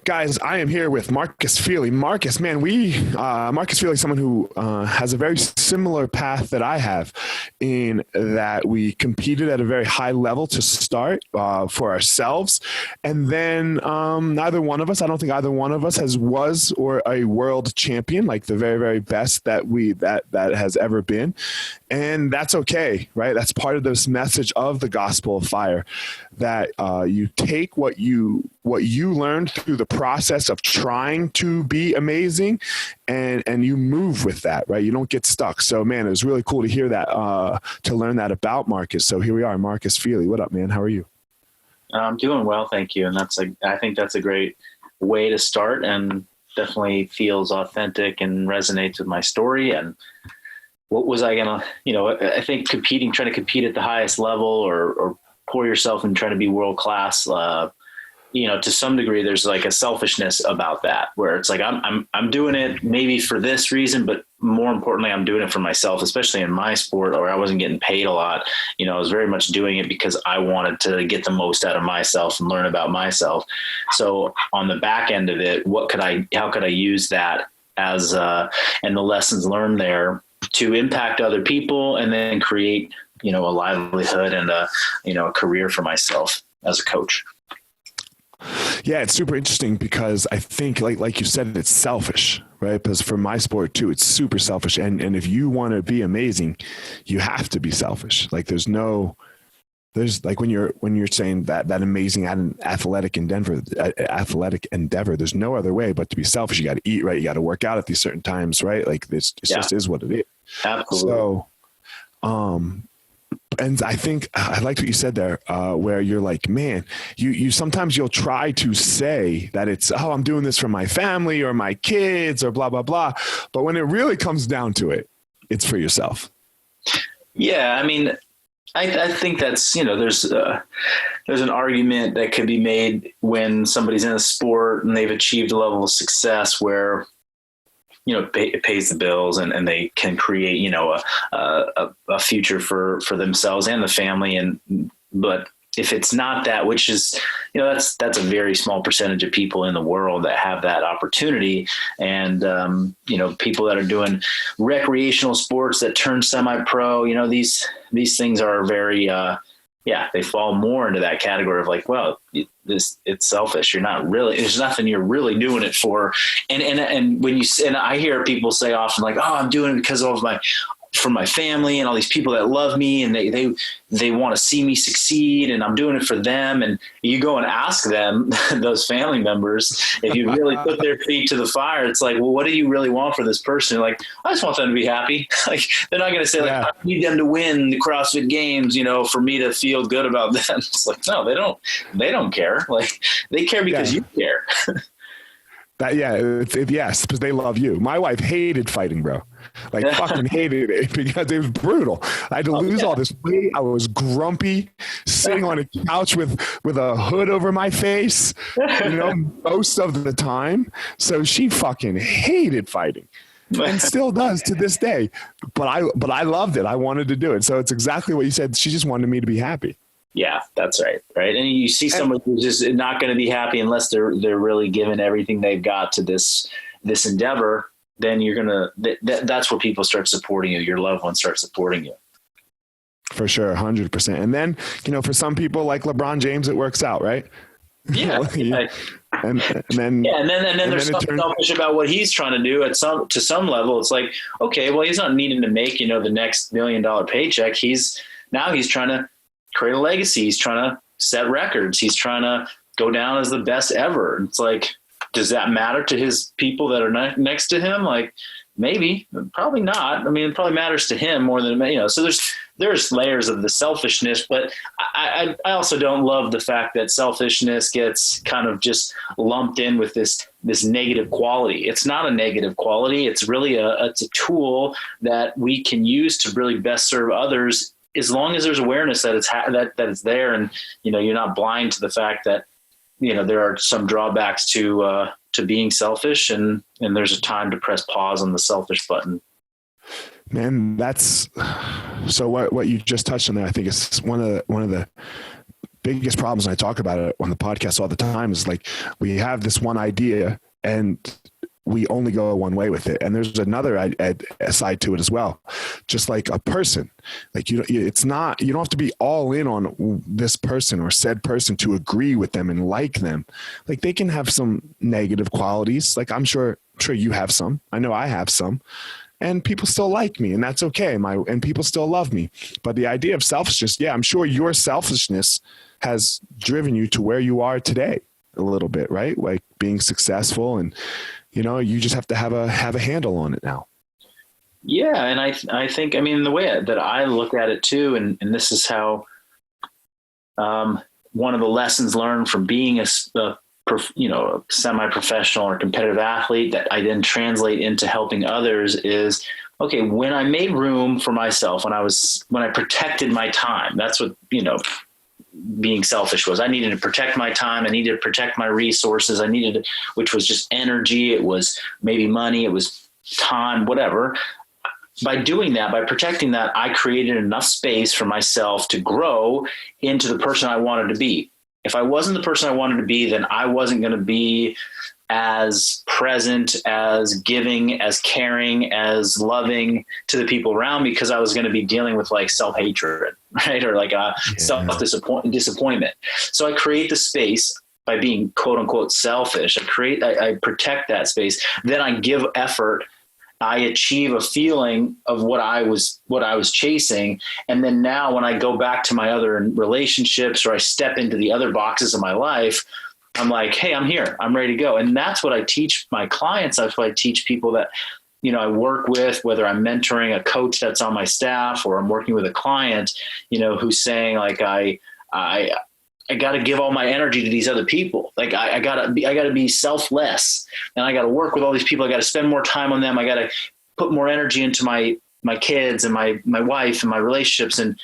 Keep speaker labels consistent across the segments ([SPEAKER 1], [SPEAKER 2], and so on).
[SPEAKER 1] Guys, I am here with Marcus Feely. Marcus, man, Marcus Feely is someone who has a very similar path that I have, in that we competed at a very high level to start for ourselves. And then neither one of us, I don't think either one of us was or a world champion, like the very, very best that has ever been. And that's okay, right? That's part of this message of the Gospel of Fire, that you take what you learned through the process of trying to be amazing, and you move with that, right? You don't get stuck. So, man, it was really cool to hear that, to learn that about Marcus. So here we are, Marcus Feely. What up, man? How are you?
[SPEAKER 2] I'm doing well, thank you. And I think that's a great way to start, and definitely feels authentic and resonates with my story. And what was I gonna, I think trying to compete at the highest level or pour yourself and try to be world class, to some degree, there's like a selfishness about that, where it's like, I'm doing it maybe for this reason, but more importantly, I'm doing it for myself, especially in my sport where I wasn't getting paid a lot. I was very much doing it because I wanted to get the most out of myself and learn about myself. So on the back end of it, how could I use that as, and the lessons learned there to impact other people, and then create, a livelihood and a career for myself as a coach.
[SPEAKER 1] Yeah, it's super interesting because I think, like you said, it's selfish, right? Because for my sport too, it's super selfish. And if you want to be amazing, you have to be selfish. Like there's like when you're saying that amazing athletic endeavor, there's no other way but to be selfish. You got to eat right. You got to work out at these certain times, right? Like it just is what it is.
[SPEAKER 2] Absolutely.
[SPEAKER 1] So, and I think I liked what you said there, where you're like, man, you sometimes you'll try to say that it's, oh, I'm doing this for my family or my kids or blah, blah, blah. But when it really comes down to it, it's for yourself.
[SPEAKER 2] Yeah. I mean, I think that's, there's an argument that could be made when somebody's in a sport and they've achieved a level of success where, it pays the bills and they can create, a future for themselves and the family. But if it's not that, which is, that's a very small percentage of people in the world that have that opportunity. And, people that are doing recreational sports that turn semi-pro, these things are very, they fall more into that category of like, well, it's selfish. You're not really, there's nothing you're really doing it for. And when and I hear people say often like, oh, I'm doing it because of for my family and all these people that love me and they want to see me succeed and I'm doing it for them. And you go and ask them, those family members, if you really put their feet to the fire, it's like, well, what do you really want for this person? You're like, I just want them to be happy. Like, they're not going to say like, I need them to win the CrossFit Games, for me to feel good about them. It's like, no, they don't care. Like they care because you care.
[SPEAKER 1] Yes, because they love you. My wife hated fighting, bro. Like fucking hated it because it was brutal. I had to lose all this weight. I was grumpy, sitting on a couch with a hood over my face, most of the time. So she fucking hated fighting. And still does to this day. But I loved it. I wanted to do it. So it's exactly what you said. She just wanted me to be happy.
[SPEAKER 2] Yeah, that's right. Right. And you see somebody who's just not going to be happy unless they're really giving everything they've got to this endeavor, then you're going to, that's where people start supporting you. Your loved ones start supporting you.
[SPEAKER 1] For sure. 100%. And then, for some people like LeBron James, it works out, right?
[SPEAKER 2] Yeah.
[SPEAKER 1] And then
[SPEAKER 2] there's something selfish about what he's trying to do to some level. It's like, okay, well, he's not needing to make, the next $1 million paycheck. He's trying to create a legacy. He's trying to set records. He's trying to go down as the best ever. It's like, does that matter to his people that are next to him? Like maybe, probably not. I mean, it probably matters to him more than, so there's layers of the selfishness, but I also don't love the fact that selfishness gets kind of just lumped in with this negative quality. It's not a negative quality. It's really it's a tool that we can use to really best serve others, as long as there's awareness that it's there, and you're not blind to the fact that there are some drawbacks to being selfish, and there's a time to press pause on the selfish button.
[SPEAKER 1] Man, that's so what you just touched on there. I think is one of the biggest problems, and I talk about it on the podcast all the time, is like we have this one idea and we only go one way with it. And there's another side to it as well. Just like a person, like it's not, you don't have to be all in on this person or said person to agree with them and like them. Like they can have some negative qualities. Like I'm sure you have some. I know I have some. And people still like me, and that's okay. And people still love me. But the idea of selfishness, yeah, I'm sure your selfishness has driven you to where you are today a little bit, right? Like being successful, and you just have to have a handle on it now.
[SPEAKER 2] Yeah, and I think, I mean, the way that I look at it too, and this is how one of the lessons learned from being a semi-professional or competitive athlete that I then translate into helping others is, okay, when I made room for myself, when I protected my time, that's what, being selfish was. I needed to protect my time. I needed to protect my resources. Which was just energy. It was maybe money. It was time, whatever. By doing that, by protecting that, I created enough space for myself to grow into the person I wanted to be. If I wasn't the person I wanted to be, then I wasn't going to be as present, as giving, as caring, as loving to the people around me, because I was going to be dealing with like self-hatred, right? Or like self-disappointment. So I create the space by being quote unquote selfish. I protect that space. Then I give effort. I achieve a feeling of what I was chasing. And then now when I go back to my other relationships, or I step into the other boxes of my life, I'm like, hey, I'm here. I'm ready to go. And that's what I teach my clients. That's what I teach people that, I work with, whether I'm mentoring a coach that's on my staff, or I'm working with a client, who's saying like, I got to give all my energy to these other people. Like I got to be selfless, and I got to work with all these people. I got to spend more time on them. I got to put more energy into my kids and my wife and my relationships. And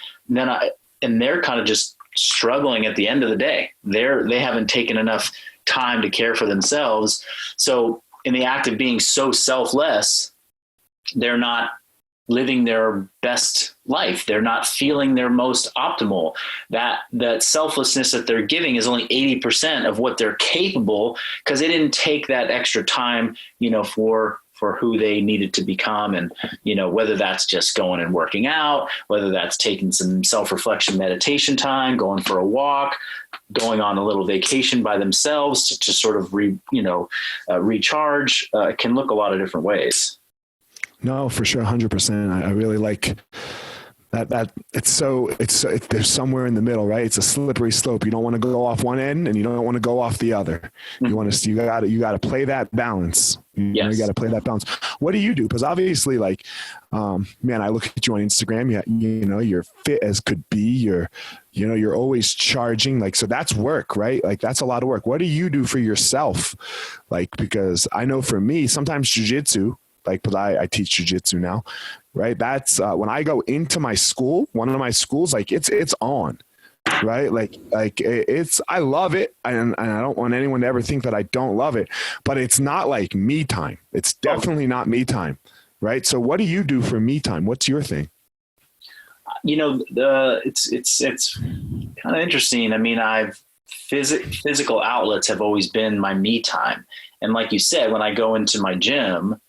[SPEAKER 2] they're kind of just struggling at the end of the day. They haven't taken enough time to care for themselves. So in the act of being so selfless, they're not living their best life. They're not feeling their most optimal. That selflessness that they're giving is only 80% of what they're capable, because they didn't take that extra time, for who they needed to become. And, whether that's just going and working out, whether that's taking some self-reflection meditation time, going for a walk, going on a little vacation by themselves to sort of recharge, it can look a lot of different ways.
[SPEAKER 1] No, for sure. 100%. I really like that there's somewhere in the middle, right? It's a slippery slope. You don't want to go off one end and you don't want to go off the other. Mm-hmm. You got to play that balance. You got to play that balance. What do you do? Because obviously, like, man, I look at you on Instagram. You're fit as could be. You're always charging. Like, so that's work, right? Like, that's a lot of work. What do you do for yourself? Like, because I know for me, sometimes jujitsu, like, but I teach jujitsu now, right? That's when I go into my school, one of my schools, like it's on, right? Like I love it. And I don't want anyone to ever think that I don't love it, but it's not like me time. It's definitely not me time. Right. So what do you do for me time? What's your thing?
[SPEAKER 2] It's kind of interesting. I mean, physical outlets have always been my me time. And like you said, when I go into my gym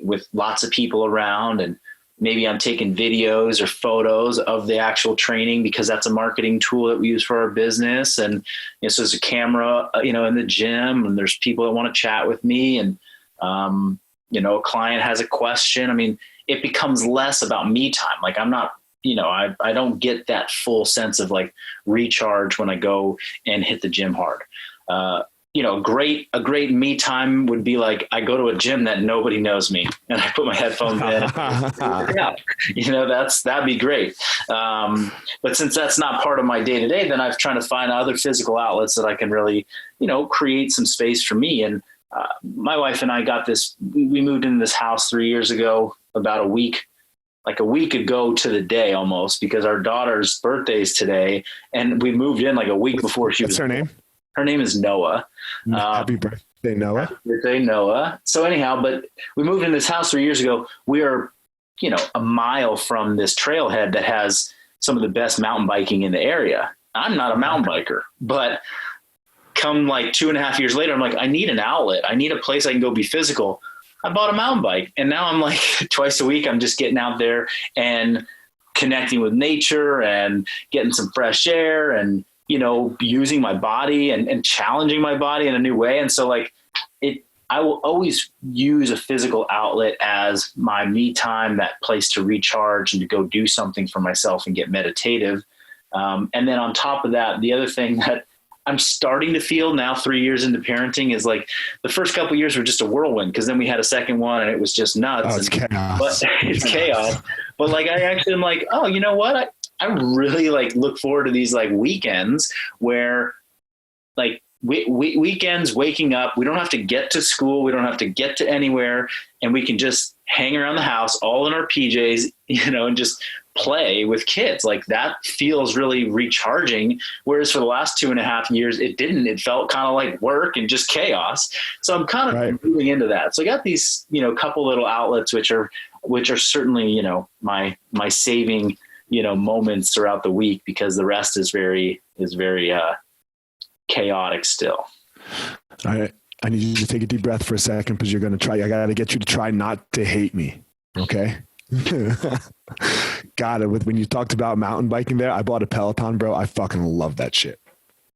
[SPEAKER 2] with lots of people around, and maybe I'm taking videos or photos of the actual training, because that's a marketing tool that we use for our business. And so there's a camera, in the gym, and there's people that want to chat with me, and, a client has a question. I mean, it becomes less about me time. Like I'm not, I don't get that full sense of like recharge when I go and hit the gym hard. A great me time would be like, I go to a gym that nobody knows me and I put my headphones in. That'd be great. But since that's not part of my day to day, then I've tried to find other physical outlets that I can really, create some space for me. And my wife and I we moved into this house 3 years ago, about a week ago to the day almost, because our daughter's birthday is today. And we moved in like a week before she was.
[SPEAKER 1] What's her name?
[SPEAKER 2] Her name is Noah.
[SPEAKER 1] Happy birthday, Noah.
[SPEAKER 2] Happy birthday, Noah. So anyhow, but we moved in this house 3 years ago. We are, a mile from this trailhead that has some of the best mountain biking in the area. I'm not a mountain biker, but come like 2.5 years later, I'm like, I need an outlet. I need a place I can go be physical. I bought a mountain bike, and now I'm like twice a week, I'm just getting out there and connecting with nature and getting some fresh air and, using my body and challenging my body in a new way. And so like I will always use a physical outlet as my me time, that place to recharge and to go do something for myself and get meditative. And then on top of that, the other thing that I'm starting to feel now 3 years into parenting is like the first couple of years were just a whirlwind, because then we had a second one and it was just nuts.
[SPEAKER 1] Oh, it's chaos.
[SPEAKER 2] But it's chaos. But like I actually am like, oh, you know what? I really like look forward to these like weekends where like weekends, waking up, we don't have to get to school, we don't have to get to anywhere, and we can just hang around the house all in our PJs, and just play with kids. Like that feels really recharging. Whereas for the last 2.5 years, it didn't. It felt kind of like work and just chaos. So I'm kind of moving into that. So I got these, couple little outlets, which are certainly, my saving, moments throughout the week, because the rest is very chaotic still.
[SPEAKER 1] All right. I need you to take a deep breath for a second, because I got to get you to try not to hate me. Okay. Got it. When you talked about mountain biking there, I bought a Peloton, bro. I fucking love that shit.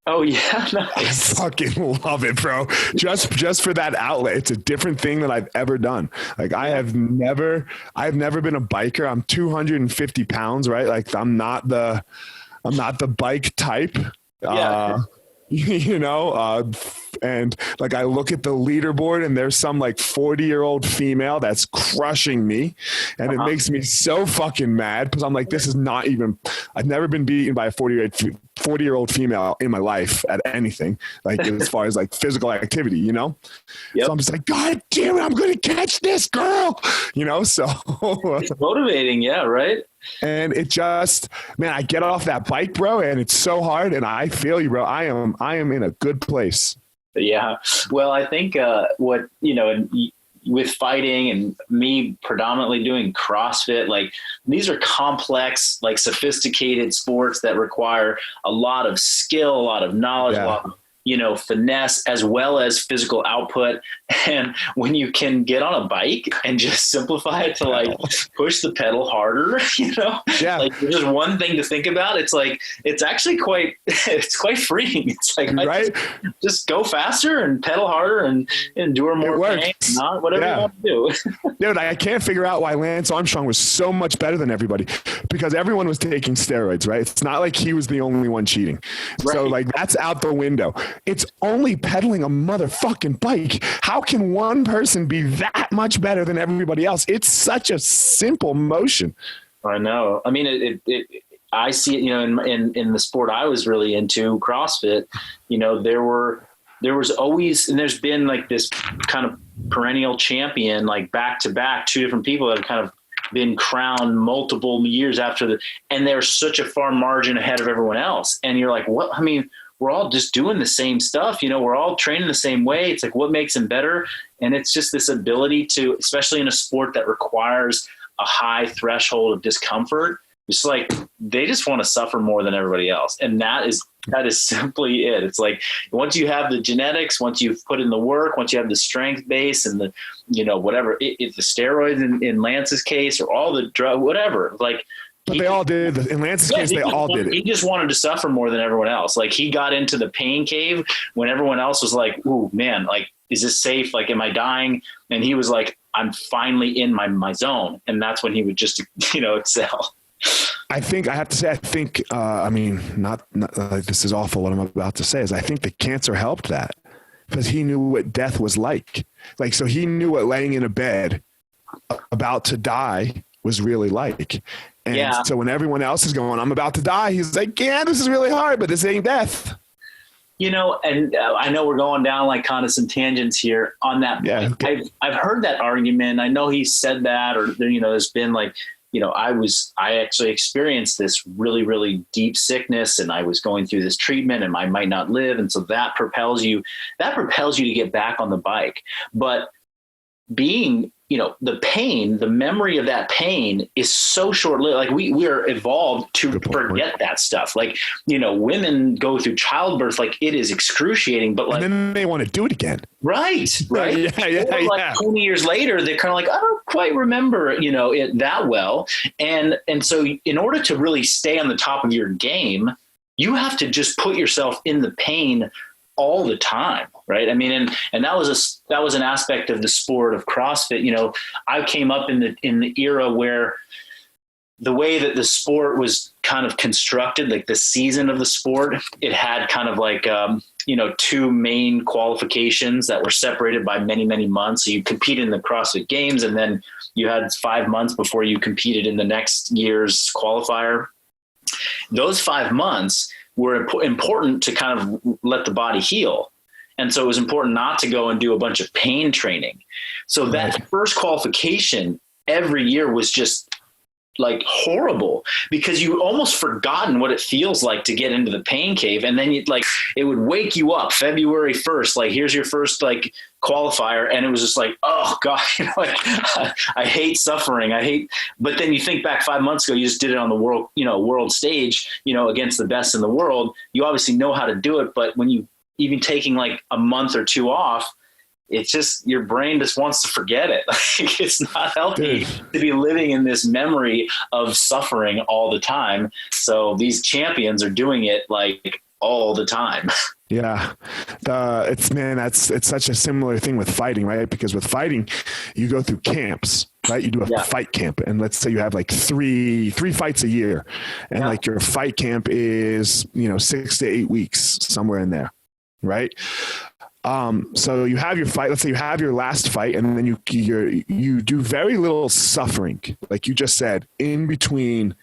[SPEAKER 2] Oh yeah. Nice.
[SPEAKER 1] I fucking love it, bro. Just for that outlet. It's a different thing that I've ever done. Like I've never been a biker. I'm 250 pounds, right? Like I'm not the bike type.
[SPEAKER 2] Yeah.
[SPEAKER 1] And like I look at the leaderboard and there's some like 40-year-old female that's crushing me, and it makes me so fucking mad, because I'm like, this is not even, I've never been beaten by a 40-year-old female in my life at anything, like as far as like physical activity, Yep. So I'm just like, God damn it, I'm going to catch this girl, so
[SPEAKER 2] it's motivating. Yeah. Right.
[SPEAKER 1] And it just, man, I get off that bike, bro, and it's so hard, and I feel you, bro. I am in a good place.
[SPEAKER 2] Yeah. Well, I think with fighting and me predominantly doing CrossFit, like these are complex, like sophisticated sports that require a lot of skill, a lot of knowledge, a lot of finesse, as well as physical output. And when you can get on a bike and just simplify it to like push the pedal harder, like there's just one thing to think about. It's like, it's actually quite freeing. It's like,
[SPEAKER 1] right?
[SPEAKER 2] Just go faster and pedal harder and endure more pain, not whatever you want to do.
[SPEAKER 1] Dude, I can't figure out why Lance Armstrong was so much better than everybody, because everyone was taking steroids, right? It's not like he was the only one cheating. Right. So like that's out the window. It's only pedaling a motherfucking bike. How can one person be that much better than everybody else? It's such a simple motion.
[SPEAKER 2] I know. I mean, I see it, in the sport I was really into, CrossFit, there was always, and there's been like this kind of perennial champion, like back to back, two different people that have kind of been crowned multiple years after and they're such a far margin ahead of everyone else. And you're like, what? I mean, we're all just doing the same stuff. We're all training the same way. It's like, what makes them better? And it's just this ability to, especially in a sport that requires a high threshold of discomfort, it's like, they just want to suffer more than everybody else. And that is simply it. It's like, once you have the genetics, once you've put in the work, once you have the strength base and the, whatever, if the steroids in Lance's case, or all the drug, whatever, like,
[SPEAKER 1] but they all did. In Lance's case, they all did it.
[SPEAKER 2] He just wanted to suffer more than everyone else. Like he got into the pain cave when everyone else was like, ooh, man, like, is this safe? Like, am I dying? And he was like, I'm finally in my zone. And that's when he would just, excel.
[SPEAKER 1] I have to say, not like this is awful what I'm about to say, is I think the cancer helped that, because he knew what death was like. Like, so he knew what laying in a bed about to die was really like. And so when everyone else is going, I'm about to die, he's like, yeah, this is really hard, but this ain't death.
[SPEAKER 2] And I know we're going down like kind of some tangents here on that.
[SPEAKER 1] Yeah.
[SPEAKER 2] I've heard that argument. I know he said that, or, there's been like, I actually experienced this really, really deep sickness, and I was going through this treatment and I might not live. And so that propels you to get back on the bike. But being, the pain, the memory of that pain is so short-lived. Like we are evolved to forget that stuff. Like, women go through childbirth, like it is excruciating, but like,
[SPEAKER 1] and then they want to do it again.
[SPEAKER 2] Right.
[SPEAKER 1] Yeah.
[SPEAKER 2] Like 20 years later, they're kind of like, I don't quite remember, it that well. And so in order to really stay on the top of your game, you have to just put yourself in the pain all the time. Right. I mean, and that was an aspect of the sport of CrossFit. I came up in the era where the way that the sport was kind of constructed, like the season of the sport, it had kind of like, two main qualifications that were separated by many, many months. So you competed in the CrossFit Games, and then you had 5 months before you competed in the next year's qualifier. Those 5 months were important to kind of let the body heal. And so it was important not to go and do a bunch of pain training. So that first qualification every year was just like horrible, because you almost forgotten what it feels like to get into the pain cave. And then it would wake you up February 1st, like here's your first like qualifier. And it was just like, oh God, I hate suffering. But then you think back 5 months ago, you just did it on the world stage, against the best in the world. You obviously know how to do it, but when you even taking like a month or two off, it's just your brain just wants to forget it. Like, it's not healthy to be living in this memory of suffering all the time. So these champions are doing it like all the time.
[SPEAKER 1] Yeah. It's such a similar thing with fighting, right? Because with fighting, you go through camps, right? You do a fight camp, and let's say you have like three fights a year, and like your fight camp is, 6 to 8 weeks, somewhere in there. Right. So you have your fight, let's say you have your last fight, and then you do very little suffering, like you just said, in between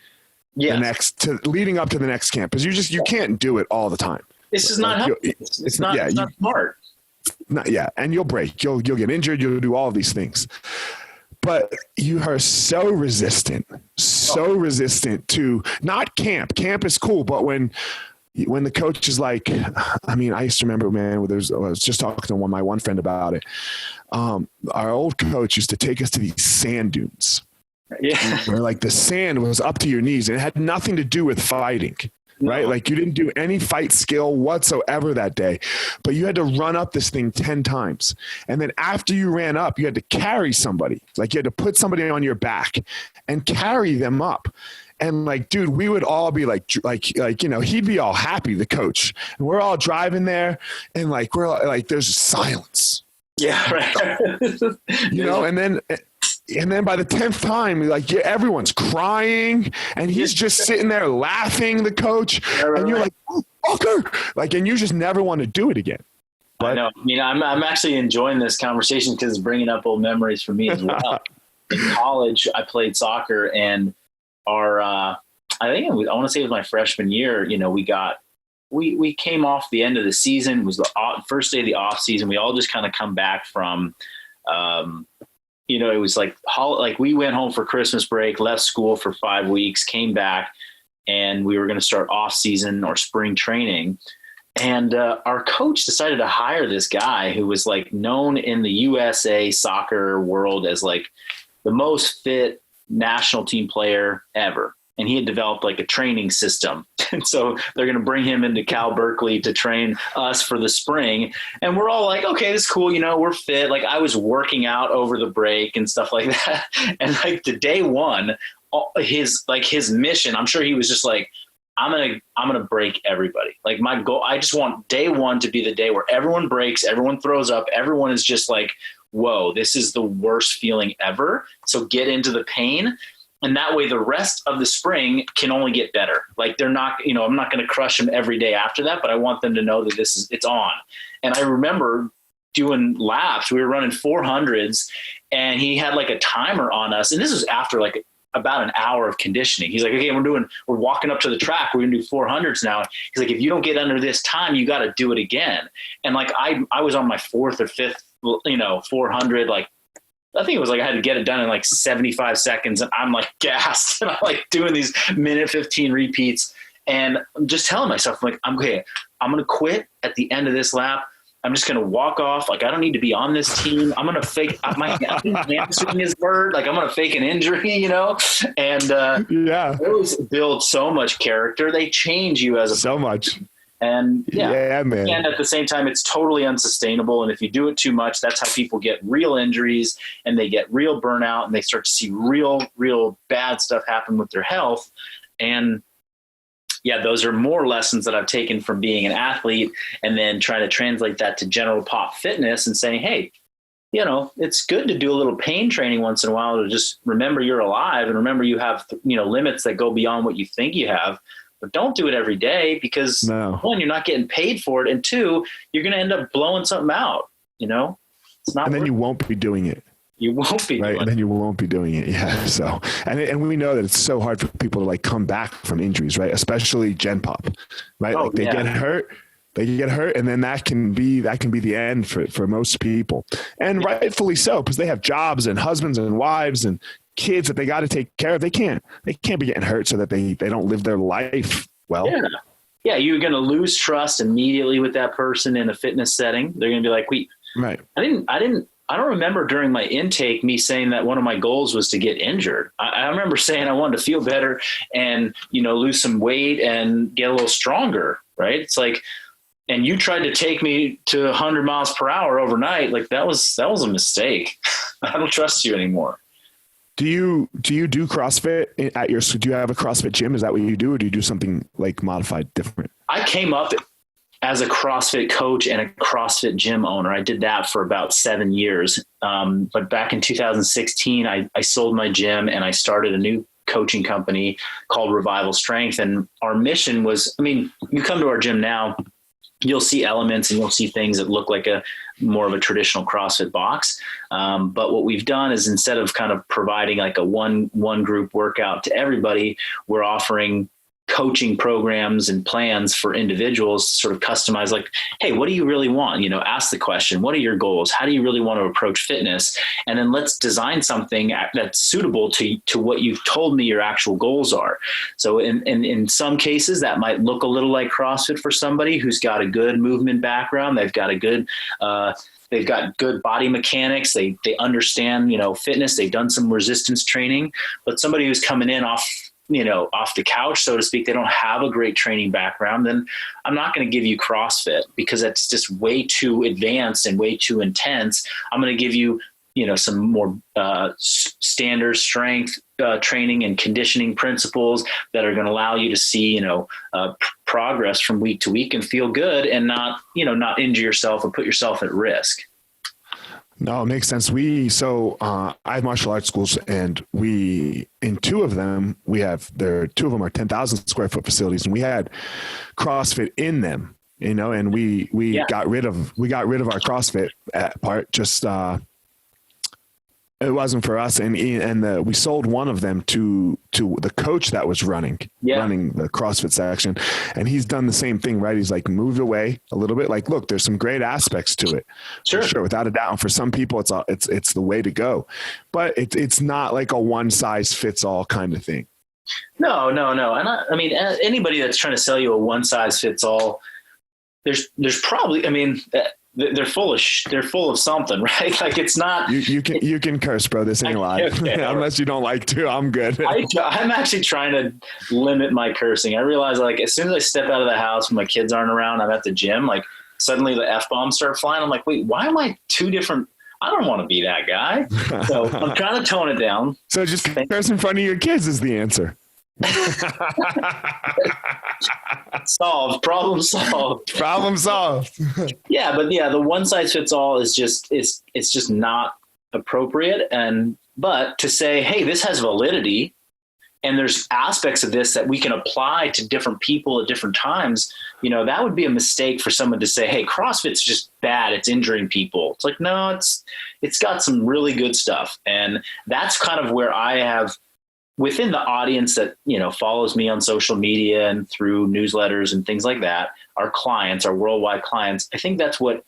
[SPEAKER 1] leading up to the next camp. Cause you can't do it all the time.
[SPEAKER 2] This is not healthy. It's not smart.
[SPEAKER 1] And you'll break, you'll get injured. You'll do all of these things, but you are so resistant to not camp. Camp is cool. But when the coach is like, I mean, I used to remember, man, I was just talking to my one friend about it. Our old coach used to take us to these sand dunes. Yeah. Where like the sand was up to your knees, and it had nothing to do with fighting, right? Like you didn't do any fight skill whatsoever that day, but you had to run up this thing 10 times. And then after you ran up, you had to carry somebody. Like you had to put somebody on your back and carry them up. And like, dude, we would all be like, he'd be all happy, the coach, and we're all driving there, and like, we're like, there's silence.
[SPEAKER 2] Yeah. Right.
[SPEAKER 1] And then by the 10th time, like everyone's crying, and he's just sitting there laughing, the coach, and you're like, oh, fucker. Like, and you just never want to do it again.
[SPEAKER 2] But, I know. I mean, I'm actually enjoying this conversation because it's bringing up old memories for me as well. In college, I played soccer, and I want to say it was my freshman year. We came off the end of the season. It was the first day of the off season. We all just kind of come back from, it was like we went home for Christmas break, left school for 5 weeks, came back, and we were going to start off season or spring training. And our coach decided to hire this guy who was like known in the USA soccer world as like the most fit national team player ever. And he had developed like a training system. And so they're going to bring him into Cal Berkeley to train us for the spring. And we're all like, okay, this is cool. We're fit. Like I was working out over the break and stuff like that. And like the day one, his mission, I'm sure he was just like, I'm going to break everybody. Like my goal, I just want day one to be the day where everyone breaks, everyone throws up. Everyone is just like, whoa, this is the worst feeling ever. So get into the pain. And that way the rest of the spring can only get better. Like they're not, I'm not going to crush them every day after that, but I want them to know that it's on. And I remember doing laps. We were running 400s, and he had like a timer on us. And this was after like about an hour of conditioning. He's like, okay, we're walking up to the track. We're going to do 400s now. He's like, if you don't get under this time, you got to do it again. And like, I was on my fourth or fifth, 400, like, I think it was like I had to get it done in like 75 seconds, and I'm like gassed, and I'm like doing these minute 15 repeats, and I'm just telling myself, I'm like, I'm going to quit at the end of this lap. I'm just going to walk off. Like, I don't need to be on this team. I'm going to fake my hamstring is hurt. Like, I'm going to fake an injury, you know? And those build so much character. They change you as a
[SPEAKER 1] so much.
[SPEAKER 2] And
[SPEAKER 1] man.
[SPEAKER 2] And at the same time, it's totally unsustainable. And if you do it too much, that's how people get real injuries and they get real burnout and they start to see real bad stuff happen with their health. And yeah, those are more lessons that I've taken from being an athlete and then trying to translate that to general pop fitness and saying, hey, you know, it's good to do a little pain training once in a while to just remember you're alive and remember you have, you know, limits that go beyond what you think you have, but don't do it every day because one, you're not getting paid for it. And two, you're going to end up blowing something out, you know, it's not,
[SPEAKER 1] and then you won't be doing it.
[SPEAKER 2] You won't be
[SPEAKER 1] right,
[SPEAKER 2] doing
[SPEAKER 1] and then you won't be doing it. Yeah. So, and we know that it's so hard for people to like come back from injuries, right? Especially Gen Pop, right? Like they get hurt, and then that can be the end for most people, and rightfully so, because they have jobs and husbands and wives and kids that they got to take care of. They can't be getting hurt so that they don't live their life well.
[SPEAKER 2] Yeah, you're going to lose trust immediately with that person in a fitness setting. They're going to be like,
[SPEAKER 1] right.
[SPEAKER 2] I don't remember during my intake me saying that one of my goals was to get injured. I remember saying I wanted to feel better and, you know, lose some weight and get a little stronger, right? It's like, and you tried to take me to 100 miles per hour overnight. Like that was a mistake. I don't trust you anymore.
[SPEAKER 1] Do you do CrossFit at your, do you have a CrossFit gym? Is that what you do? Or do you do something like modified different?
[SPEAKER 2] I came up as a CrossFit coach and a CrossFit gym owner. I did that for about 7 years. But back in 2016, I sold my gym and I started a new coaching company called Revival Strength. And our mission was, I mean, you come to our gym now, you'll see elements and you'll see things that look like more of a traditional CrossFit box. But what we've done is instead of kind of providing like a one group workout to everybody, we're offering coaching programs and plans for individuals to sort of customize, like, hey, what do you really want? You know, ask the question, what are your goals? How do you really want to approach fitness? And then let's design something that's suitable to what you've told me your actual goals are. So in some cases that might look a little like CrossFit for somebody who's got a good movement background. They've got good body mechanics. They understand, you know, fitness. They've done some resistance training, but somebody who's coming in off the couch, so to speak, they don't have a great training background, then I'm not going to give you CrossFit because that's just way too advanced and way too intense. I'm going to give you, you know, some more standard strength training and conditioning principles that are going to allow you to see, you know, progress from week to week and feel good and not injure yourself or put yourself at risk.
[SPEAKER 1] No, it makes sense. I have martial arts schools and in two of them, two of them are 10,000 square foot facilities and we had CrossFit in them, you know, and we got rid of our CrossFit part, just, it wasn't for us. And we sold one of them to the coach that was running the CrossFit section. And he's done the same thing, right? He's like moved away a little bit. Like, look, there's some great aspects to it. Sure. Without a doubt. And for some people, it's the way to go, but it's not like a one size fits all kind of thing.
[SPEAKER 2] No. And I mean, anybody that's trying to sell you a one size fits all, there's probably, I mean, they're full of something, right? Like it's not.
[SPEAKER 1] You can curse, bro. This ain't live. Okay, unless you don't like to. I'm good.
[SPEAKER 2] I'm actually trying to limit my cursing. I realize like as soon as I step out of the house when my kids aren't around, I'm at the gym. Like suddenly the F-bombs start flying. I'm like, wait, why am I two different? I don't want to be that guy. So I'm trying to tone it down.
[SPEAKER 1] So just curse in front of your kids is the answer.
[SPEAKER 2] Problem solved. Yeah, but the one size fits all is just it's just not appropriate. But to say, hey, this has validity and there's aspects of this that we can apply to different people at different times, you know, that would be a mistake for someone to say, hey, CrossFit's just bad, it's injuring people. It's like, no, it's got some really good stuff. And that's kind of where I have within the audience that, you know, follows me on social media and through newsletters and things like that, our clients, our worldwide clients, I think that's what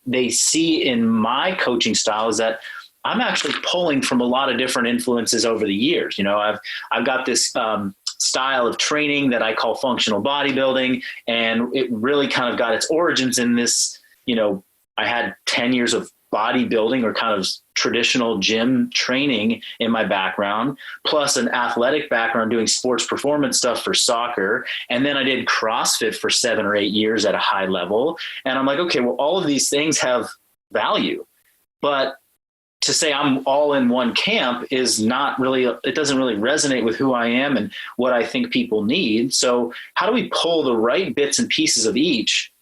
[SPEAKER 2] they see in my coaching style is that I'm actually pulling from a lot of different influences over the years. You know, I've got this style of training that I call functional bodybuilding, and it really kind of got its origins in this, I had 10 years of bodybuilding or kind of traditional gym training in my background, plus an athletic background doing sports performance stuff for soccer. And then I did CrossFit for 7 or 8 years at a high level. And I'm like, okay, well, all of these things have value, but to say I'm all in one camp is not really, it doesn't really resonate with who I am and what I think people need. So how do we pull the right bits and pieces of each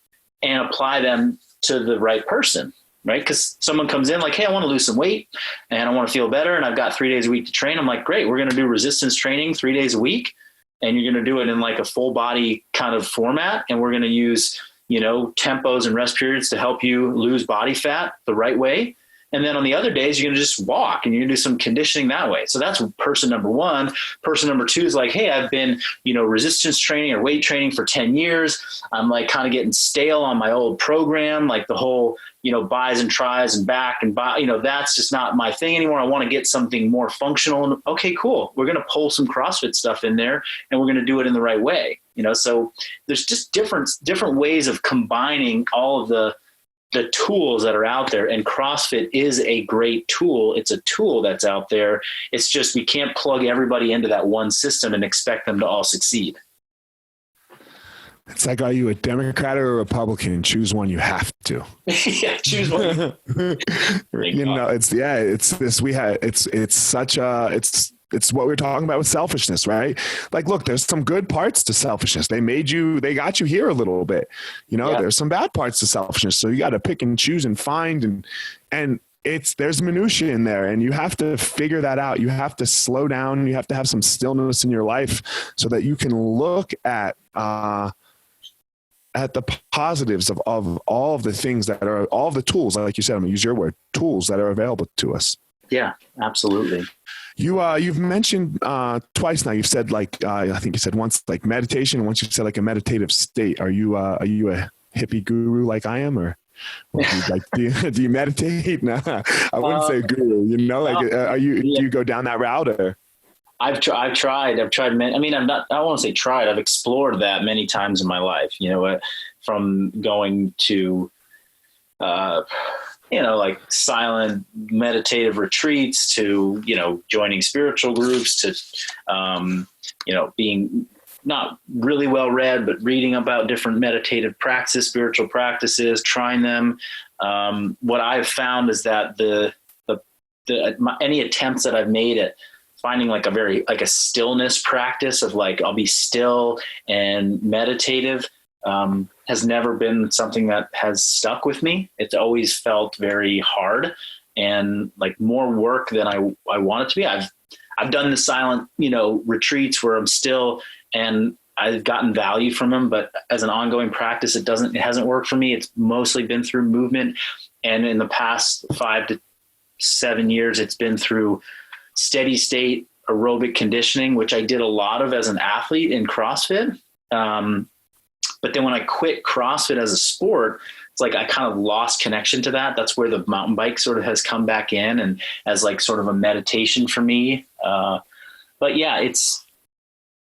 [SPEAKER 2] and apply them to the right person? Right? Because someone comes in like, hey, I want to lose some weight and I want to feel better. And I've got 3 days a week to train. I'm like, great, we're going to do resistance training 3 days a week. And you're going to do it in like a full body kind of format. And we're going to use, tempos and rest periods to help you lose body fat the right way. And then on the other days, you're going to just walk and you're going to do some conditioning that way. So that's person number one. Person number two is like, hey, I've been, resistance training or weight training for 10 years. I'm like kind of getting stale on my old program, like the whole, buys and tries and back and buy, that's just not my thing anymore. I want to get something more functional. Okay, cool. We're going to pull some CrossFit stuff in there and we're going to do it in the right way. So there's just different ways of combining all of the tools that are out there, and CrossFit is a great tool. It's a tool that's out there. It's just, we can't plug everybody into that one system and expect them to all succeed.
[SPEAKER 1] It's like, are you a Democrat or a Republican? Choose one. You have to.
[SPEAKER 2] Yeah, choose one.
[SPEAKER 1] It's what we're talking about with selfishness, right? Like, look, there's some good parts to selfishness. They got you here a little bit, There's some bad parts to selfishness. So you got to pick and choose and find, and there's minutiae in there, and you have to figure that out. You have to slow down. You have to have some stillness in your life so that you can look at the positives of all of the things that are, all of the tools, like you said, I'm gonna use your word, tools that are available to us.
[SPEAKER 2] Yeah, absolutely.
[SPEAKER 1] You've mentioned twice now. You've said I think you said once like meditation. Once you said like a meditative state. Are you a hippie guru like I am, or do you meditate? No, I wouldn't say guru. Do you go down that route or?
[SPEAKER 2] I've tried. I mean, I want to say tried. I've explored that many times in my life. From going to, like silent meditative retreats to, joining spiritual groups to, being not really well read, but reading about different meditative practices, spiritual practices, trying them. What I've found is that any attempts that I've made at finding like a stillness practice of like, I'll be still and meditative, has never been something that has stuck with me. It's always felt very hard and like more work than I want it to be. I've done the silent, retreats where I'm still and I've gotten value from them, but as an ongoing practice, it hasn't worked for me. It's mostly been through movement. And in the past 5 to 7 years, it's been through steady state aerobic conditioning, which I did a lot of as an athlete in CrossFit. But then when I quit CrossFit as a sport, it's like I kind of lost connection to that. That's where the mountain bike sort of has come back in and as like sort of a meditation for me. But yeah,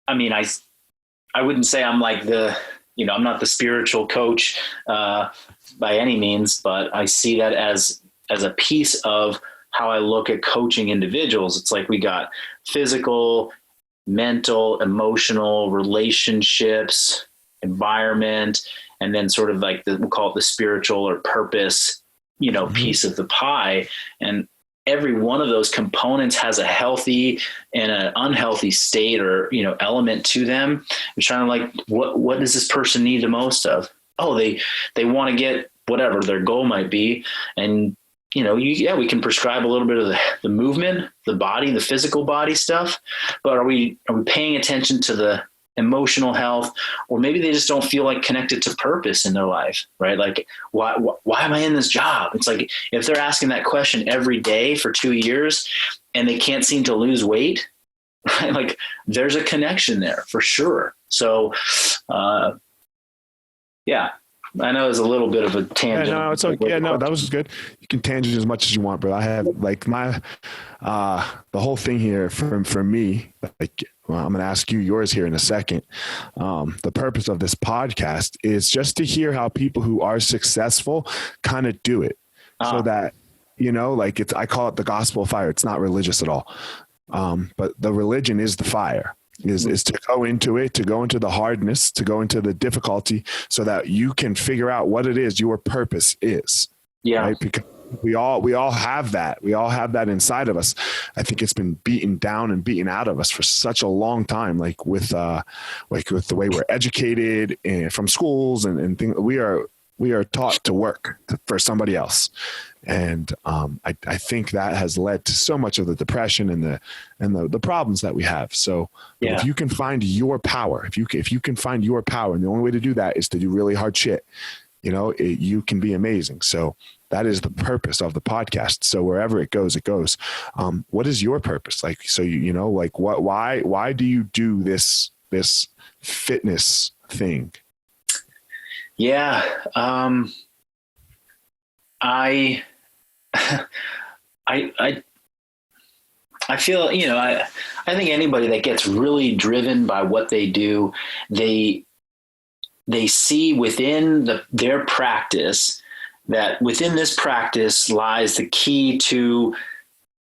[SPEAKER 2] I wouldn't say I'm like I'm not the spiritual coach by any means, but I see that as a piece of how I look at coaching individuals. It's like we got physical, mental, emotional, relationships, environment, and then sort of like we'll call it the spiritual or purpose, piece of the pie. And every one of those components has a healthy and an unhealthy state or, element to them. I'm trying to like, what does this person need the most of? Oh, they want to get whatever their goal might be. And we can prescribe a little bit of the movement, the body, the physical body stuff, but are we paying attention to the emotional health, or maybe they just don't feel like connected to purpose in their life, right? Like, why am I in this job? It's like, if they're asking that question every day for 2 years and they can't seem to lose weight, right? Like there's a connection there for sure. So, yeah. I know it's a little bit of a tangent.
[SPEAKER 1] Yeah, no, it's okay. Yeah, no, that was good. You can tangent as much as you want, bro. I have like the whole thing here for me, like, well, I'm going to ask you yours here in a second. The purpose of this podcast is just to hear how people who are successful kind of do it, so that, like I call it the gospel of fire. It's not religious at all. But the religion is the fire, is to go into it, to go into the hardness, to go into the difficulty, so that you can figure out what it is your purpose is. Yeah. Right? Because we all have that. We all have that inside of us. I think it's been beaten down and beaten out of us for such a long time, like with the way we're educated and from schools and things. We are taught to work for somebody else. And I think that has led to so much of the depression and the problems that we have. So if you can find your power, if you can find your power, and the only way to do that is to do really hard shit, you can be amazing. So that is the purpose of the podcast. So wherever it goes, it goes. What is your purpose? Like, so, like why do you do this fitness thing?
[SPEAKER 2] Yeah. I feel, I think anybody that gets really driven by what they do, they see within their practice that within this practice lies the key to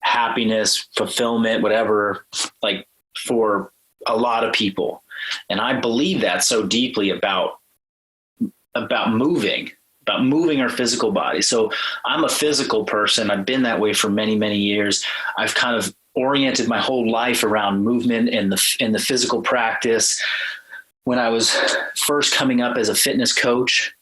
[SPEAKER 2] happiness, fulfillment, whatever, like for a lot of people. And I believe that so deeply about moving our physical body. So I'm a physical person. I've been that way for many, many years. I've kind of oriented my whole life around movement and the physical practice. When I was first coming up as a fitness coach,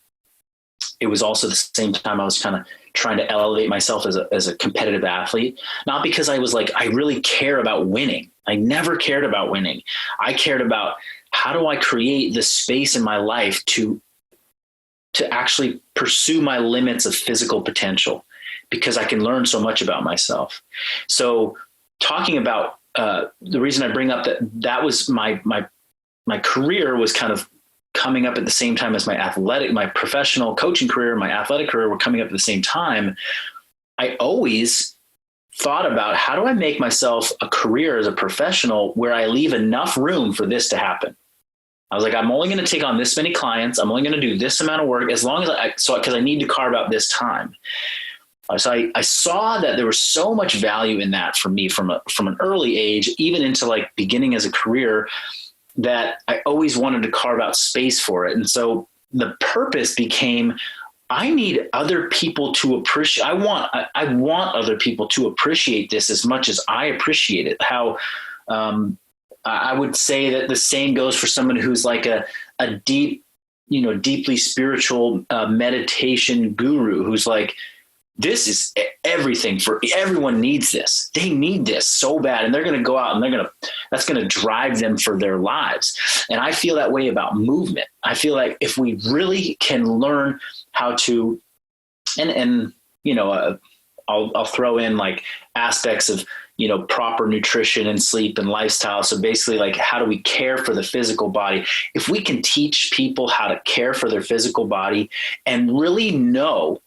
[SPEAKER 2] it was also the same time I was kind of trying to elevate myself as a competitive athlete, not because I was like, I really care about winning. I never cared about winning. I cared about how do I create the space in my life to actually pursue my limits of physical potential, because I can learn so much about myself. So talking about the reason I bring up that was my career was kind of coming up at the same time as my professional coaching career, my athletic career were coming up at the same time. I always thought about how do I make myself a career as a professional where I leave enough room for this to happen. I was like, I'm only going to take on this many clients. I'm only going to do this amount of work as long as because I need to carve out this time. So I saw that there was so much value in that for me from an early age, even into like beginning as a career, that I always wanted to carve out space for it. And so the purpose became, I need other people to appreciate. I want other people to appreciate this as much as I appreciate it. How, I would say that the same goes for someone who's like a deep, deeply spiritual meditation guru who's like, this is everything for everyone needs this. They need this so bad. And they're going to go out and that's going to drive them for their lives. And I feel that way about movement. I feel like if we really can learn how to, I'll throw in like aspects of, proper nutrition and sleep and lifestyle. So basically, like, how do we care for the physical body? If we can teach people how to care for their physical body and really know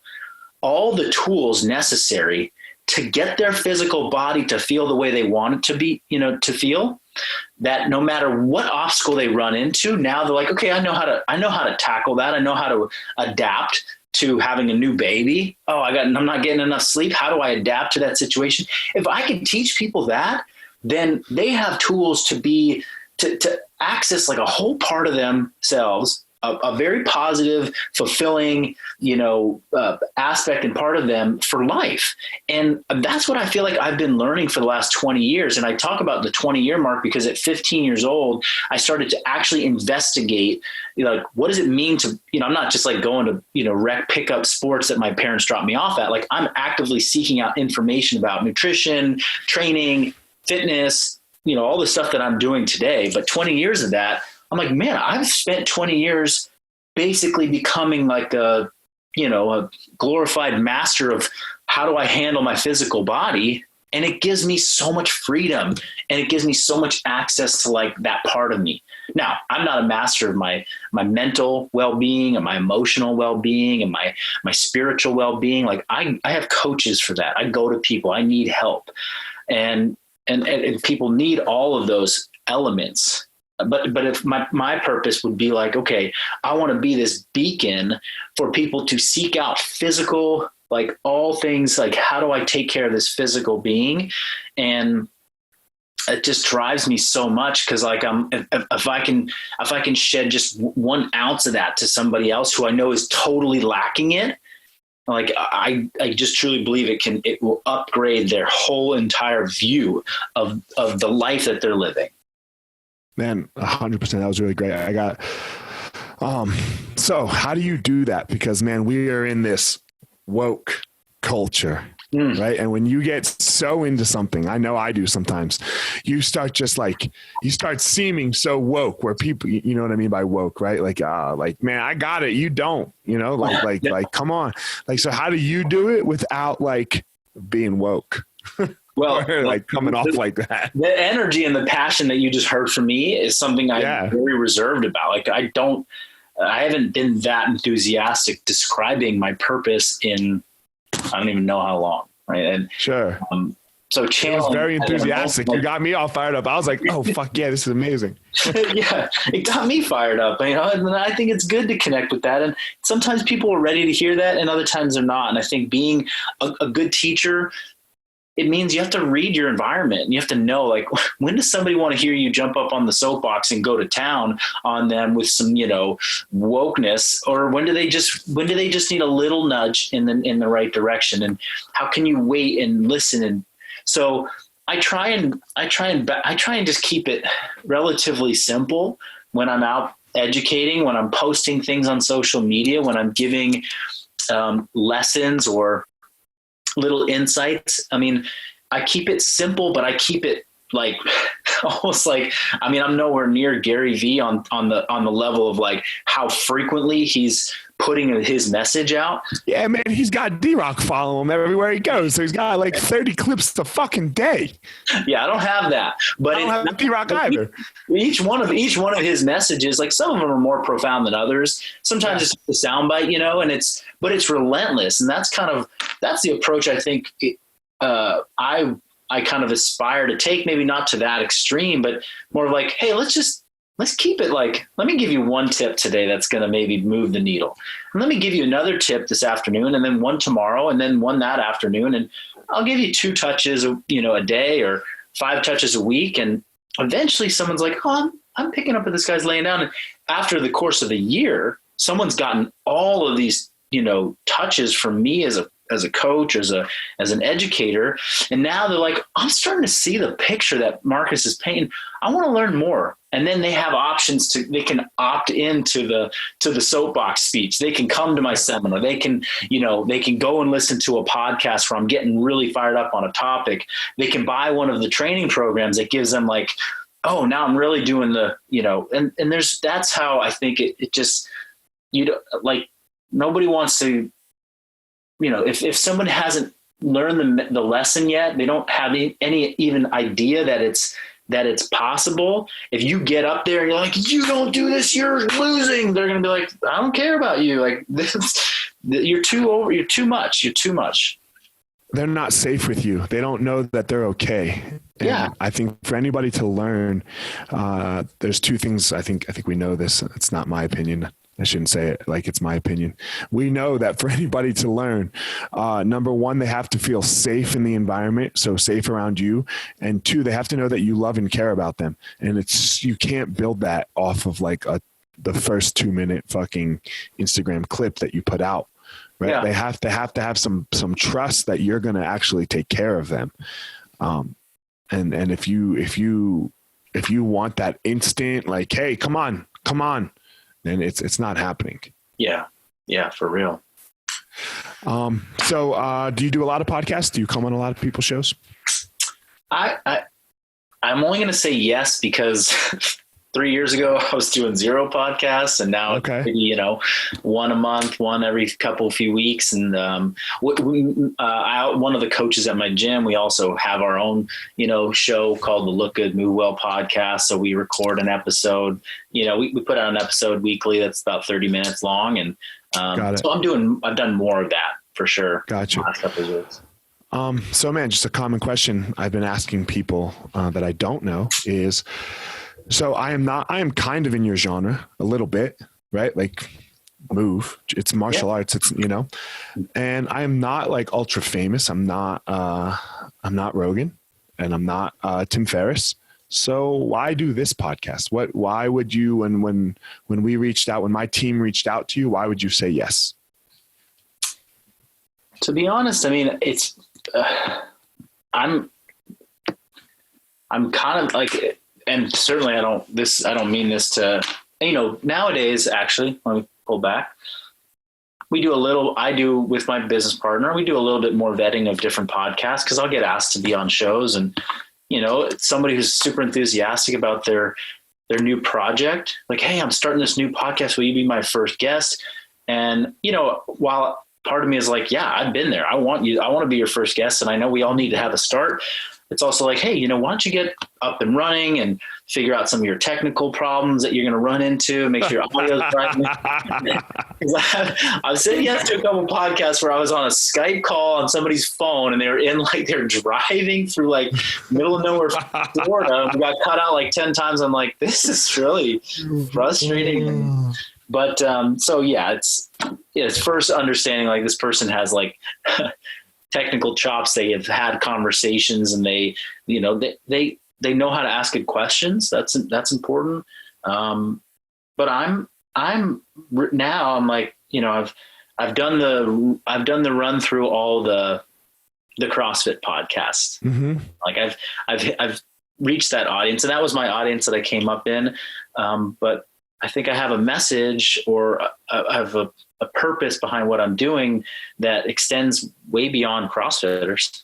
[SPEAKER 2] all the tools necessary to get their physical body to feel the way they want it to be, to feel, that no matter what obstacle they run into, now they're like, okay, I know how to tackle that. I know how to adapt to having a new baby. Oh, I'm not getting enough sleep. How do I adapt to that situation? If I can teach people that, then they have tools to access like a whole part of themselves, a very positive, fulfilling, aspect and part of them for life. And that's what I feel like I've been learning for the last 20 years. And I talk about the 20-year mark because at 15 years old, I started to actually investigate, like, what does it mean to, I'm not just like going to, pick up sports that my parents dropped me off at. Like, I'm actively seeking out information about nutrition, training, fitness, all the stuff that I'm doing today. But 20 years of that, I'm like, man, I've spent 20 years basically becoming like a glorified master of how do I handle my physical body. And it gives me so much freedom and it gives me so much access to like that part of me. Now, I'm not a master of my mental well-being and my emotional well-being and my spiritual well-being. Like I have coaches for that. I go to people, I need help. and people need all of those elements. But if my purpose would be like, okay, I want to be this beacon for people to seek out physical, like all things, like how do I take care of this physical being? And it just drives me so much. Cause like, if I can shed just 1 ounce of that to somebody else who I know is totally lacking it, like I just truly believe it will upgrade their whole entire view of the life that they're living.
[SPEAKER 1] Man, 100%. That was really great. I got, so how do you do that? Because man, we are in this woke culture, right? And when you get so into something, I know I do sometimes, you start seeming so woke where people, you know what I mean by woke, right? Like, man, I got it. You don't, like, come on. Like, so how do you do it without like being woke? Well, like coming off like that.
[SPEAKER 2] The energy and the passion that you just heard from me is something I'm very reserved about. Like I haven't been that enthusiastic describing my purpose in, I don't even know how long. Right. And
[SPEAKER 1] sure.
[SPEAKER 2] So
[SPEAKER 1] It was very enthusiastic. You got me all fired up. I was like, oh fuck yeah, this is amazing.
[SPEAKER 2] Yeah. It got me fired up, and I think it's good to connect with that. And sometimes people are ready to hear that and other times they're not. And I think being a good teacher, it means you have to read your environment and you have to know, like, when does somebody want to hear you jump up on the soapbox and go to town on them with some, wokeness, or when do they just need a little nudge in the right direction? And how can you wait and listen? And so I try and just keep it relatively simple when I'm out educating, when I'm posting things on social media, when I'm giving lessons or little insights. I mean, I keep it simple, but I keep it like almost like, I mean, I'm nowhere near Gary V on the level of like how frequently he's putting his message out.
[SPEAKER 1] Yeah, man, he's got D-Rock follow him everywhere he goes. So he's got like 30 clips a fucking day.
[SPEAKER 2] Yeah, I don't have that. But I
[SPEAKER 1] don't have D-Rock either.
[SPEAKER 2] Each one of his messages, like some of them are more profound than others. Sometimes it's a soundbite, and but it's relentless. And that's the approach I think I kind of aspire to take, maybe not to that extreme, but more like, hey, let's keep it like, let me give you one tip today that's going to maybe move the needle. And let me give you another tip this afternoon, and then one tomorrow, and then one that afternoon. And I'll give you 2 touches, a day, or 5 touches a week. And eventually someone's like, oh, I'm picking up what this guy's laying down. And after the course of a year, someone's gotten all of these, touches from me as a coach, as an educator. And now they're like, I'm starting to see the picture that Marcus is painting. I want to learn more. And then they have options they can opt into the soapbox speech. They can come to my seminar. They can go and listen to a podcast where I'm getting really fired up on a topic. They can buy one of the training programs that gives them like, oh, now I'm really doing and that's how I think it just, like, nobody wants to, if someone hasn't learned the lesson yet, they don't have any even idea that it's possible. If you get up there and you're like, you don't do this, you're losing, they're going to be like, I don't care about you. Like, you're too much.
[SPEAKER 1] They're not safe with you. They don't know that they're okay. And
[SPEAKER 2] yeah.
[SPEAKER 1] I think for anybody to learn, there's 2 things. I think we know this. It's not my opinion. I shouldn't say it like it's my opinion. We know that for anybody to learn, number 1, they have to feel safe in the environment. So safe around you. And 2, they have to know that you love and care about them. And you can't build that off of like the first 2-minute fucking Instagram clip that you put out. Right. Yeah. They have to have some trust that you're going to actually take care of them. And if you want that instant, like, hey, come on, then it's not happening.
[SPEAKER 2] Yeah. Yeah, for real.
[SPEAKER 1] So do you do a lot of podcasts? Do you come on a lot of people's shows?
[SPEAKER 2] I'm only going to say yes, because 3 years ago I was doing 0 podcasts, and now maybe, one a month, one every few weeks. And one of the coaches at my gym, we also have our own, show called the Look Good Move Well podcast. So we record an episode, we put out an episode weekly that's about 30 minutes long. And so I've done more of that for sure.
[SPEAKER 1] Gotcha.
[SPEAKER 2] Last couple of years.
[SPEAKER 1] So man, just a common question I've been asking people that I don't know is, so I am kind of in your genre a little bit, right? Like it's martial arts, it's, and I am not like ultra famous. I'm not Rogan, and I'm not Tim Ferriss. So why do this podcast? Why would you, when we reached out, when my team reached out to you, why would you say yes?
[SPEAKER 2] To be honest, I mean, it's, I'm kind of like, and certainly I don't mean this to, nowadays, actually, let me pull back. I do with my business partner, we do a little bit more vetting of different podcasts, because I'll get asked to be on shows, and, somebody who's super enthusiastic about their new project, like, hey, I'm starting this new podcast. Will you be my first guest? And, while part of me is like, yeah, I've been there. I want to be your first guest. And I know we all need to have a start. It's also like, hey, why don't you get up and running and figure out some of your technical problems that you're going to run into, make sure your audio's right. I've said yes to a couple podcasts where I was on a Skype call on somebody's phone, and they're driving through like middle of nowhere, Florida. We got cut out like 10 times. I'm like, this is really frustrating. But so yeah, it's first understanding like this person has like technical chops. They have had conversations, and they know how to ask good questions. That's important. But I'm like, I've done the run through all the CrossFit podcasts. Mm-hmm. Like I've reached that audience, and that was my audience that I came up in. But I think I have a message, or I have a purpose behind what I'm doing that extends way beyond CrossFitters,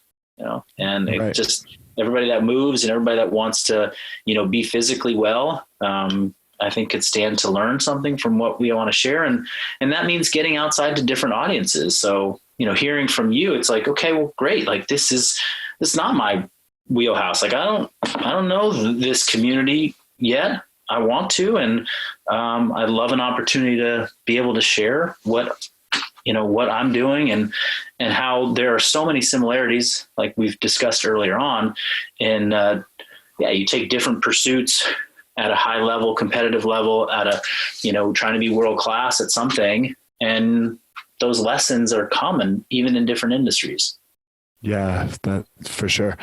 [SPEAKER 2] and right. It just, everybody that moves and everybody that wants to, be physically well, I think could stand to learn something from what we want to share. And that means getting outside to different audiences. So, hearing from you, it's like, okay, well, great. Like this is not my wheelhouse. Like, I don't know this community yet. I want to, and I'd love an opportunity to be able to share what I'm doing, and how there are so many similarities, like we've discussed earlier on. And you take different pursuits at a high level, competitive level, at a, trying to be world class at something, and those lessons are common even in different industries. Yeah,
[SPEAKER 1] that for sure.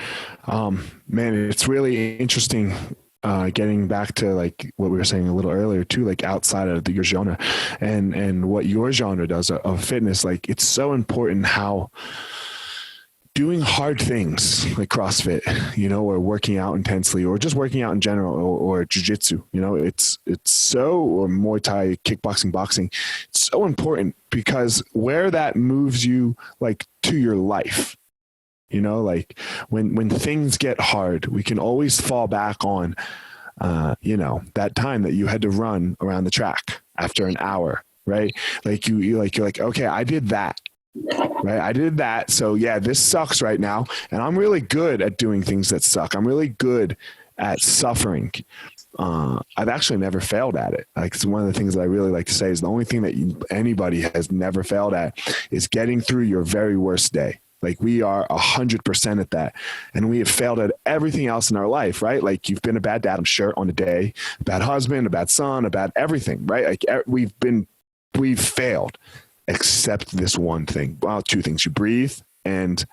[SPEAKER 1] Man, it's really interesting. Getting back to like what we were saying a little earlier too, like outside of your genre and what your genre does of fitness, like it's so important how doing hard things like CrossFit, or working out intensely, or just working out in general, or jiu-jitsu, it's so, or Muay Thai, kickboxing, boxing, it's so important, because where that moves you like to your life, like when things get hard, we can always fall back on, that time that you had to run around the track after an hour, right? Like you're like, okay, I did that, right? I did that. So yeah, this sucks right now. And I'm really good at doing things that suck. I'm really good at suffering. I've actually never failed at it. Like, it's one of the things that I really like to say is the only thing that anybody has never failed at is getting through your very worst day. Like, we are 100% at that. And we have failed at everything else in our life, right? Like, you've been a bad dad, I'm sure, on a day, a bad husband, a bad son, a bad everything, right? Like, we've failed, except this one thing. Well, two things. You breathe and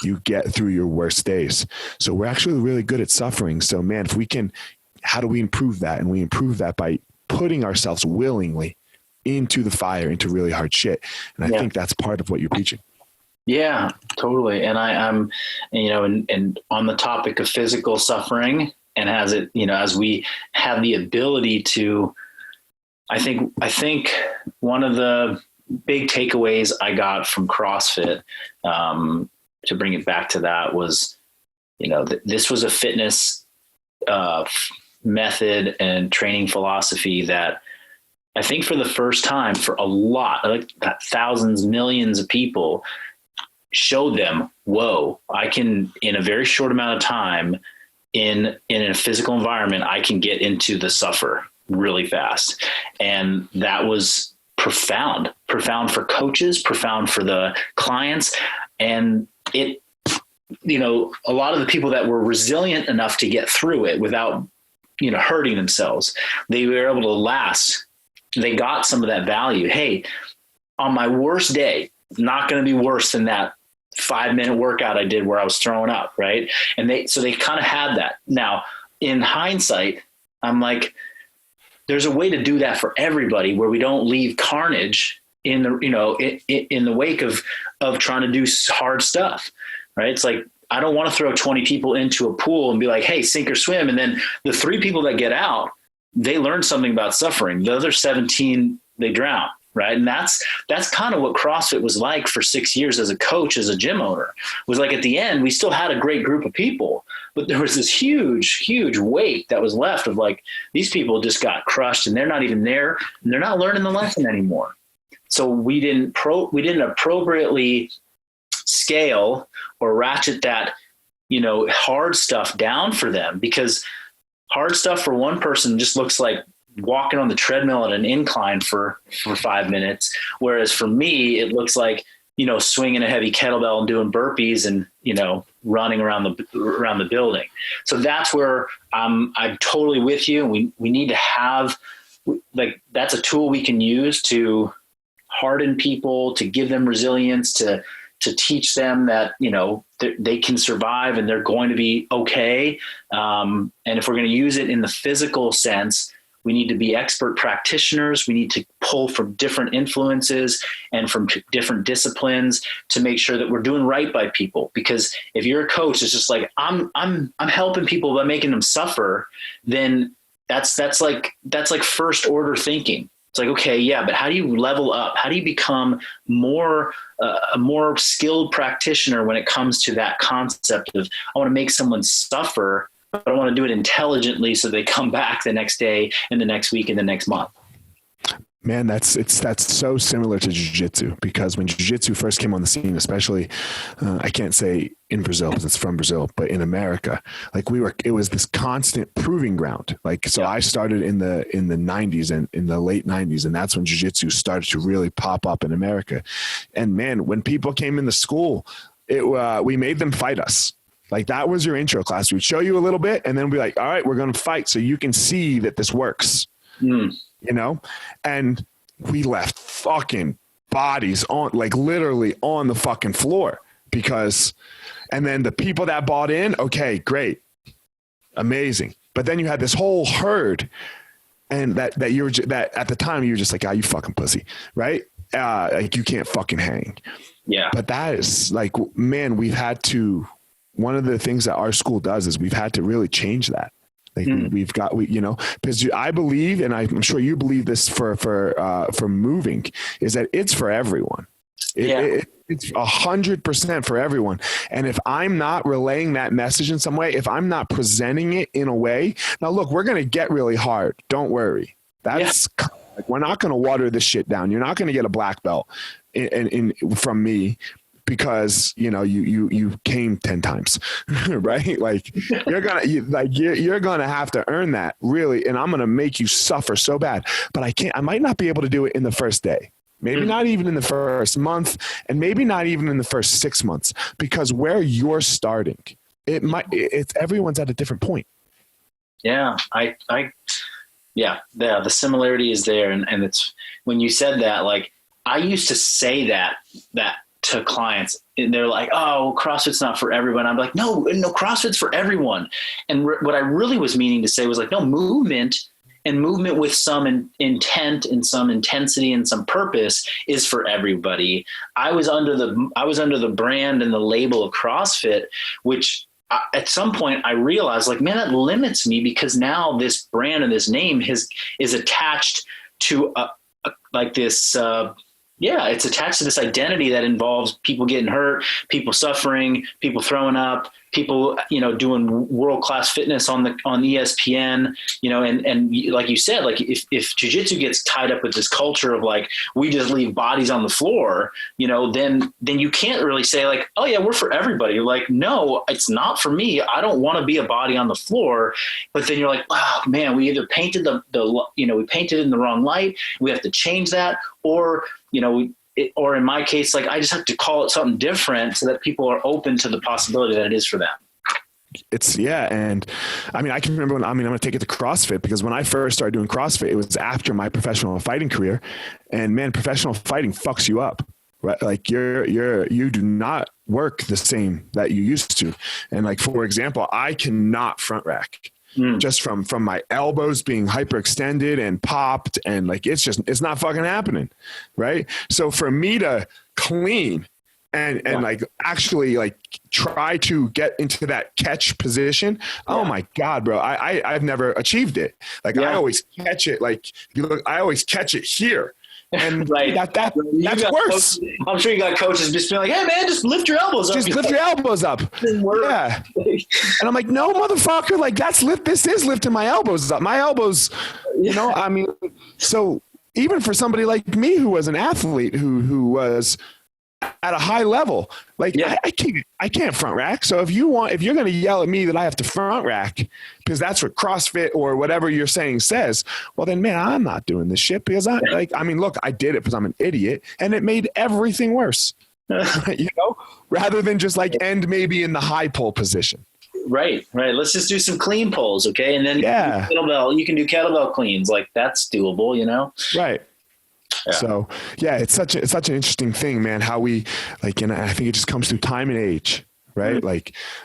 [SPEAKER 1] you get through your worst days. So we're actually really good at suffering. So man, if we can, how do we improve that? And we improve that by putting ourselves willingly into the fire, into really hard shit. And I think that's part of what you're preaching.
[SPEAKER 2] Yeah, totally. And I'm, and on the topic of physical suffering, and as it, as we have the ability to, I think one of the big takeaways I got from CrossFit, to bring it back to that, was, this was a fitness method and training philosophy that I think for the first time for a lot, like thousands, millions of people, showed them, whoa, I can, in a very short amount of time, in a physical environment, I can get into the suffer really fast. And that was profound for coaches, profound for the clients. And a lot of the people that were resilient enough to get through it without, hurting themselves, they were able to last. They got some of that value. Hey, on my worst day, not going to be worse than that 5-minute workout I did where I was throwing up. Right. And they kind of had that. Now, in hindsight, I'm like, there's a way to do that for everybody where we don't leave carnage in the, in the wake of trying to do hard stuff. Right. It's like, I don't want to throw 20 people into a pool and be like, hey, sink or swim. And then the 3 people that get out, they learn something about suffering. The other 17, they drown. Right. And that's kind of what CrossFit was like for 6 years as a coach, as a gym owner. It was like at the end, we still had a great group of people, but there was this huge, huge weight that was left of like, these people just got crushed and they're not even there and they're not learning the lesson anymore. So we didn't appropriately scale or ratchet that, hard stuff down for them, because hard stuff for one person just looks like walking on the treadmill at an incline for 5 minutes. Whereas for me, it looks like, swinging a heavy kettlebell and doing burpees and, running around the building. So that's where I'm totally with you. And we need to have, like, that's a tool we can use to harden people, to give them resilience, to teach them that, they can survive and they're going to be okay. And if we're going to use it in the physical sense, we need to be expert practitioners. We need to pull from different influences and from different disciplines to make sure that we're doing right by people. Because if you're a coach, it's just like, I'm helping people by making them suffer, then that's like first order thinking. It's like, okay, yeah, but how do you level up? How do you become a more skilled practitioner when it comes to that concept of, I want to make someone suffer, but I want to do it intelligently so they come back the next day and the next week and the next month.
[SPEAKER 1] Man, that's so similar to jiu-jitsu, because when jiu-jitsu first came on the scene, especially, I can't say in Brazil because it's from Brazil, but in America, like it was this constant proving ground. Like, so I started in the 90s and in the late 90s, and that's when jiu-jitsu started to really pop up in America. And man, when people came into school, we made them fight us. Like, that was your intro class. We'd show you a little bit and then be like, all right, we're going to fight so you can see that this works. And we left fucking bodies on, like, literally on the fucking floor, and then the people that bought in, okay, great, amazing. But then you had this whole herd, and that at the time you were just like, you fucking pussy, right? Like, you can't fucking hang.
[SPEAKER 2] Yeah.
[SPEAKER 1] But that is like, man, one of the things that our school does is we've had to really change that. Like, because I believe, and I'm sure you believe this for moving, is that it's for everyone. It's 100% for everyone. And if I'm not relaying that message in some way, if I'm not presenting it in a way, now look, we're going to get really hard. Don't worry. Like, we're not going to water this shit down. You're not going to get a black belt from me, because you came 10 times, right? Like, you're gonna have to earn that, really, and I'm gonna make you suffer so bad. But I might not be able to do it in the first day, maybe not even in the first month, and maybe not even in the first 6 months, because where you're starting, it's everyone's at a different point. Yeah,
[SPEAKER 2] the similarity is there, and it's when you said that, like, I used to say that to clients, and they're like, oh, CrossFit's not for everyone. I'm like, no, CrossFit's for everyone. And what I really was meaning to say was like, no, movement with some intent and some intensity and some purpose is for everybody. I was under the brand and the label of CrossFit, which at some point I realized, like, man, that limits me, because now this brand and this name is attached to it's attached to this identity that involves people getting hurt, people suffering, people throwing up, people, doing world-class fitness on ESPN, and like you said, like, if jiu-jitsu gets tied up with this culture of like, we just leave bodies on the floor, then you can't really say like, oh yeah, we're for everybody. Like, no, it's not for me. I don't want to be a body on the floor. But then you're like, oh man, we either painted we painted it in the wrong light. We have to change that, or, or in my case, like I just have to call it something different so that people are open to the possibility that it is for them.
[SPEAKER 1] And I mean, I can remember I'm going to take it to CrossFit, because when I first started doing CrossFit, it was after my professional fighting career, and man, professional fighting fucks you up, right? Like you do not work the same that you used to. And like, for example, I cannot front rack just from my elbows being hyperextended and popped. And like, it's not fucking happening. Right. So for me to clean and like actually like try to get into that catch position. Oh my God, bro. I've never achieved it. Like I always catch it. Like if you look, I always catch it here. And that's worse.
[SPEAKER 2] I'm sure you got coaches just being like, hey man, just lift your elbows up.
[SPEAKER 1] Just lift your elbows up. Yeah. And I'm like, no, motherfucker. Like this is lifting my elbows up. My elbows, I mean, so even for somebody like me, who was an athlete, who was at a high level, like I can't front rack. So if you're going to yell at me that I have to front rack because that's what CrossFit or whatever you're saying says, well then, man, I'm not doing this shit, because look, I did it because I'm an idiot, and it made everything worse, rather than just like end maybe in the high pull position.
[SPEAKER 2] Right. Let's just do some clean pulls. Okay. And then you can do kettlebell cleans. Like that's doable,
[SPEAKER 1] Right. Yeah. So it's such an interesting thing, man, how we like, and I think it just comes through time and age, right? Mm-hmm.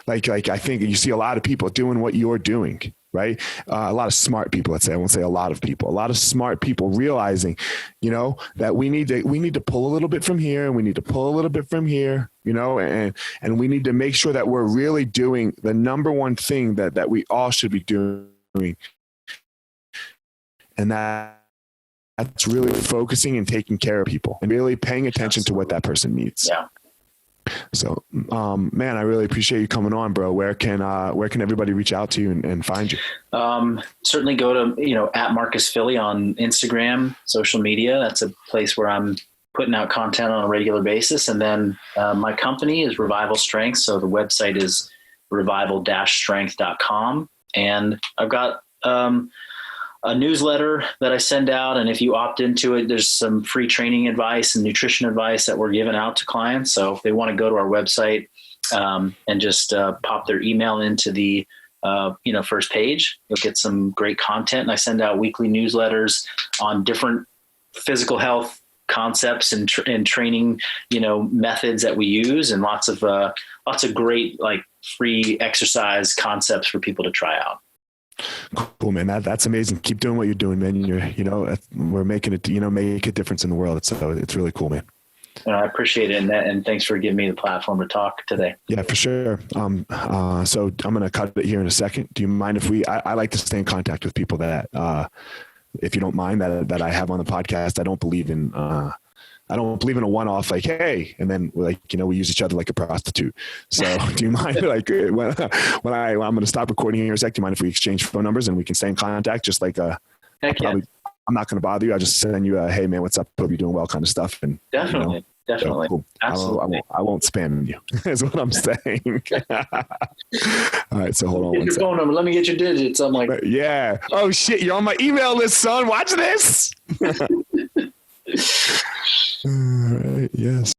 [SPEAKER 1] Like I think you see a lot of people doing what you're doing, right? A lot of smart people, let's say, I won't say a lot of people, a lot of smart people realizing, that we need to pull a little bit from here, and we need to pull a little bit from here, and we need to make sure that we're really doing the number one thing that we all should be doing. And that's really focusing and taking care of people and really paying attention to what that person needs.
[SPEAKER 2] Yeah.
[SPEAKER 1] So, man, I really appreciate you coming on, bro. Where can everybody reach out to you and find you?
[SPEAKER 2] Certainly go to, at Marcus Philly on Instagram, social media. That's a place where I'm putting out content on a regular basis. And then, my company is Revival Strength. So the website is revival-strength.com. And I've got, a newsletter that I send out. And if you opt into it, there's some free training advice and nutrition advice that we're giving out to clients. So if they want to go to our website and just pop their email into the first page, you'll get some great content. And I send out weekly newsletters on different physical health concepts and training, methods that we use, and lots of great like free exercise concepts for people to try out.
[SPEAKER 1] Cool, man. That's amazing. Keep doing what you're doing, man. We're making it, make a difference in the world. It's really cool, man.
[SPEAKER 2] I appreciate it. And thanks for giving me the platform to talk today.
[SPEAKER 1] Yeah, for sure. So I'm going to cut it here in a second. Do you mind if I like to stay in contact with people that, if you don't mind, that I have on the podcast. I don't believe in a one-off, like, hey, and then like, we use each other like a prostitute. So do you mind, like when I'm going to stop recording here in a sec, do you mind if we exchange phone numbers and we can stay in contact? Just like, I'm not going to bother you. I'll just send you a, hey man, what's up? Hope you're doing well kind of stuff. And
[SPEAKER 2] definitely.
[SPEAKER 1] So, cool.
[SPEAKER 2] Absolutely.
[SPEAKER 1] I won't spam you is what I'm saying. All right. So hold on.
[SPEAKER 2] Get your phone number. Let me get your digits. I'm like,
[SPEAKER 1] yeah. Oh shit. You're on my email list, son. Watch this. All right. Yes.